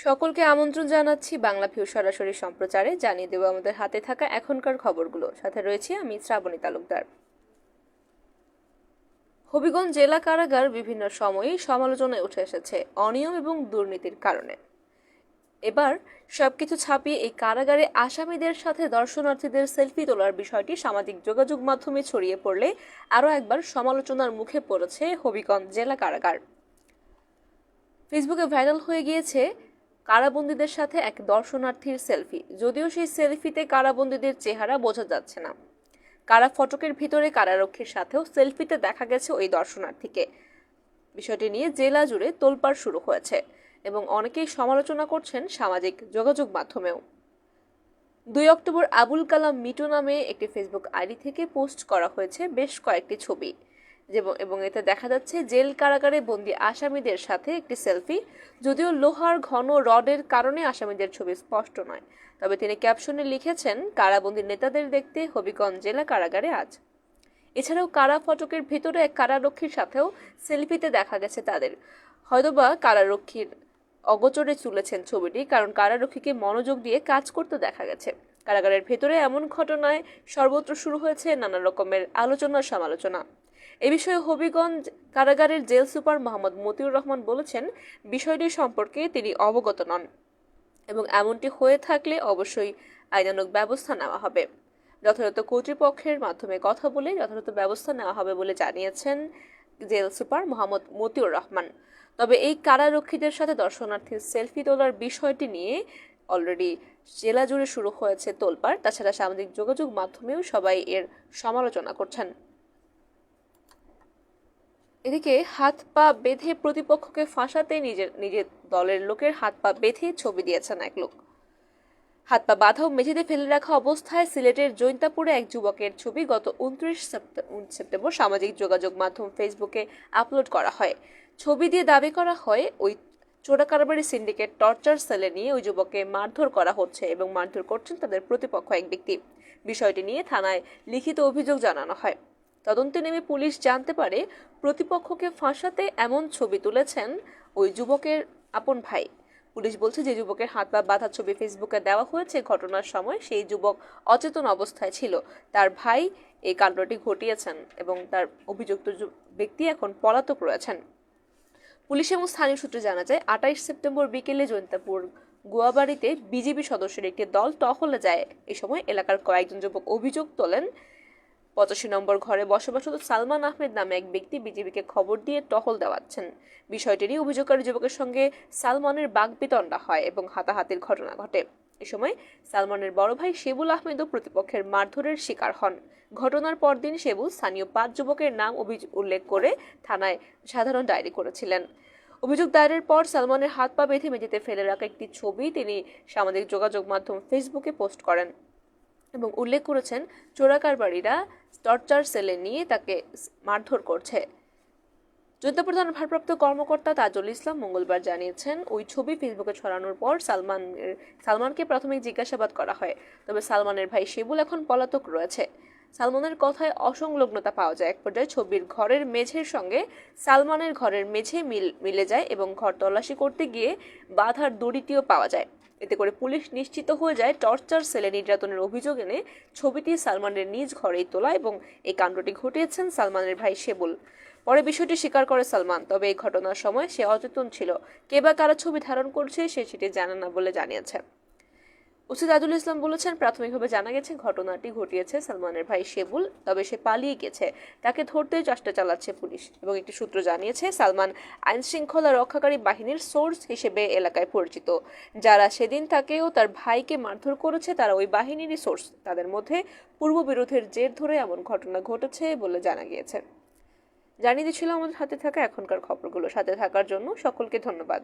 সকলকে আমন্ত্রণ জানাচ্ছি বাংলাভিউ সরাসরি সম্প্রচারে। জানিয়ে দেব আমাদের হাতে থাকা এখনকার খবরগুলো। সাথে রয়েছি আমি শ্রাবণী তালুকদার। হবিগঞ্জ জেলা কারাগার বিভিন্ন সময়েই সমালোচনায় উঠে এসেছে অনিয়ম এবং দুর্নীতির কারণে। এবার সবকিছু ছাপিয়ে এই কারাগারে আসামিদের সাথে দর্শনার্থীদের সেলফি তোলার বিষয়টি সামাজিক যোগাযোগ মাধ্যমে ছড়িয়ে পড়লে আরও একবার সমালোচনার মুখে পড়েছে হবিগঞ্জ জেলা কারাগার। ফেসবুকে ভাইরাল হয়ে গিয়েছে কারাবন্দীদের সাথে এক দর্শনার্থীর সেলফি। যদিও সেই সেলফিতে কারাবন্দীদের চেহারা বোঝা যাচ্ছে না। কারা ফটকের ভিতরে কারারক্ষীর সাথেও সেলফিতে দেখা গেছে ওই দর্শনার্থীকে। বিষয়টি নিয়ে জেলা জুড়ে তোলপাড় শুরু হয়েছে এবং অনেকেই সমালোচনা করছেন সামাজিক যোগাযোগ মাধ্যমেও। 2 অক্টোবর আবুল কালাম মিটু নামে একটি ফেসবুক আইডি থেকে পোস্ট করা হয়েছে বেশ কয়েকটি ছবি এবং এতে দেখা যাচ্ছে জেল কারাগারে বন্দি আসামিদের সাথে একটি সেলফি। যদিও লোহার ঘন রডের কারণে আসামিদের ছবি স্পষ্ট নয়, তবে তিনি ক্যাপশনে লিখেছেন কারাবন্দী নেতাদের দেখতে হবিগঞ্জ জেলা কারাগারে আজ। এছাড়াও কারা ফটকের ভিতরে এক কারারক্ষীর সাথেও সেলফিতে দেখা গেছে তাদের। হয়তোবা কারারক্ষীর অগোচরে তুলেছেন ছবিটি, কারণ কারারক্ষীকে মনোযোগ দিয়ে কাজ করতে দেখা গেছে। কারাগারের ভেতরে এমন ঘটনায় সর্বত্র শুরু হয়েছে নানা রকমের আলোচনা সমালোচনা। এ বিষয়ে হবিগঞ্জ কারাগারের জেল সুপার মোহাম্মদ মতিউর রহমান বলেছেন, বিষয়টি সম্পর্কে তিনি অবগত নন এবং এমনটি হয়ে থাকলে অবশ্যই আইনানুগ ব্যবস্থা নেওয়া হবে। যথাযথ কর্তৃপক্ষের মাধ্যমে কথা বলে যথাযথ ব্যবস্থা নেওয়া হবে বলে জানিয়েছেন জেল সুপার মোহাম্মদ মতিউর রহমান। তবে এই কারারক্ষীদের সাথে দর্শনার্থীর সেলফি তোলার বিষয়টি নিয়ে অলরেডি জেলা জুড়ে শুরু হয়েছে তোলপাড়। তাছাড়া সামাজিক যোগাযোগ মাধ্যমেও সবাই এর সমালোচনা করছেন। এদিকে হাত পা বেঁধে প্রতিপক্ষকে ফাঁসাতে নিজের দলের লোকের হাত পা বেঁধে ছবি দিয়েছেন এক লোক। হাত পা বাঁধা ও মেঝেতে ফেলে রাখা অবস্থায় সিলেটের জৈন্তাপুরে এক যুবকের ছবি গত 29 সেপ্টেম্বর সামাজিক যোগাযোগ মাধ্যম ফেসবুকে আপলোড করা হয়। ছবি দিয়ে দাবি করা হয় ওই চোরাকারবারি সিন্ডিকেট টর্চার সেলে নিয়ে ওই যুবককে মারধর করা হচ্ছে এবং মারধর করছেন তাদের প্রতিপক্ষ এক ব্যক্তি। বিষয়টি নিয়ে থানায় লিখিত অভিযোগ জানানো হয়। তদন্তে নেমে পুলিশ জানতে পারে প্রতিপক্ষকে ফাঁসাতে এমন ছবি তুলেছেন ওই যুবকের আপন ভাই। পুলিশ বলছে যে যুবকের হাত পা বাঁধা ছবি ফেসবুকে দেওয়া হয়েছে ঘটনার সময় সেই যুবক অচেতন অবস্থায় ছিল। তার ভাই এই কাণ্ডটি ঘটিয়েছেন এবং তার অভিযুক্ত ব্যক্তি এখন পলাতক রয়েছেন। পুলিশ এবং স্থানীয় সূত্রে জানা যায় 28 সেপ্টেম্বর বিকেলে জৈন্তাপুর গুয়াবাড়িতে বিজেপি সদস্যের একটি দল টহলে যায়। এই সময় এলাকার কয়েকজন যুবক অভিযোগ তোলেন 85 নম্বর ঘরে বসবাসরত সালমান আহমেদ নামে এক ব্যক্তি বিজেপিকে খবর দিয়ে টহল দেওয়াচ্ছেন। বিষয়টি নিয়ে অভিযোগকারী যুবকের সঙ্গে সালমানের বাগবিতণ্ডা হয় এবং হাতাহাতির ঘটনা ঘটে। এ সময় সালমানের বড় ভাই শেবুল আহমেদও প্রতিপক্ষের মারধরের শিকার হন। ঘটনার পরদিন শেবুল স্থানীয় 5 যুবকের নাম উল্লেখ করে থানায় সাধারণ ডায়েরি করেছিলেন। অভিযোগ দায়েরের পর সালমানের হাত পা বেঁধে মেঝেতে ফেলে রাখা একটি ছবি তিনি সামাজিক যোগাযোগ মাধ্যম ফেসবুকে পোস্ট করেন এবং উল্লেখ করেছেন চোরাকারবারিরা টর্চার সেলে নিয়ে তাকে মারধর করছে। জৈন্তাপুর থানার ভারপ্রাপ্ত কর্মকর্তা তাজুল ইসলাম মঙ্গলবার জানিয়েছেন, ওই ছবি ফেসবুকে ছড়ানোর পর সালমানকে প্রাথমিক জিজ্ঞাসাবাদ করা হয়। তবে সালমানের ভাই শেবুল এখন পলাতক রয়েছে। সালমানের কথায় অসংলগ্নতা পাওয়া যায়। এক পর্যায়ে ছবির ঘরের মেঝের সঙ্গে সালমানের ঘরের মেঝে মিলে যায় এবং ঘর তল্লাশি করতে গিয়ে বাঁধার দড়িটিও পাওয়া যায়। এতে করে পুলিশ নিশ্চিত হয়ে যায় টর্চার সেলে নির্যাতনের অভিযোগ এনে ছবিটি সালমানের নিজ ঘরেই তোলা এবং এই কাণ্ডটি ঘটিয়েছেন সালমানের ভাই শেবুল। পরে বিষয়টি স্বীকার করে সালমান, তবে এই ঘটনার সময় সে অচেতন ছিল। কে বা কারা ছবি ধারণ করছে সেটি জানে না বলে জানিয়েছে। ওসি তাজুল ইসলাম বলেছেন, প্রাথমিকভাবে জানা গেছে ঘটনাটি ঘটিয়েছে সালমানের ভাই শেবুল, তবে সে পালিয়ে গেছে। তাকে ধরতে চেষ্টা চালাচ্ছে পুলিশ এবং একটি সূত্র জানিয়েছে সালমান আইন শৃঙ্খলা রক্ষাকারী বাহিনীর সোর্স হিসেবে এলাকায় পরিচিত। যারা সেদিন তাকে ও তার ভাইকে মারধর করেছে তারা ওই বাহিনীরই সোর্স। তাদের মধ্যে পূর্ববিরোধের জের ধরে এমন ঘটনা ঘটেছে বলে জানা গিয়েছে। জানিয়ে দিচ্ছিল আমাদের হাতে থাকা এখনকার খবরগুলো। সাথে থাকার জন্য সকলকে ধন্যবাদ।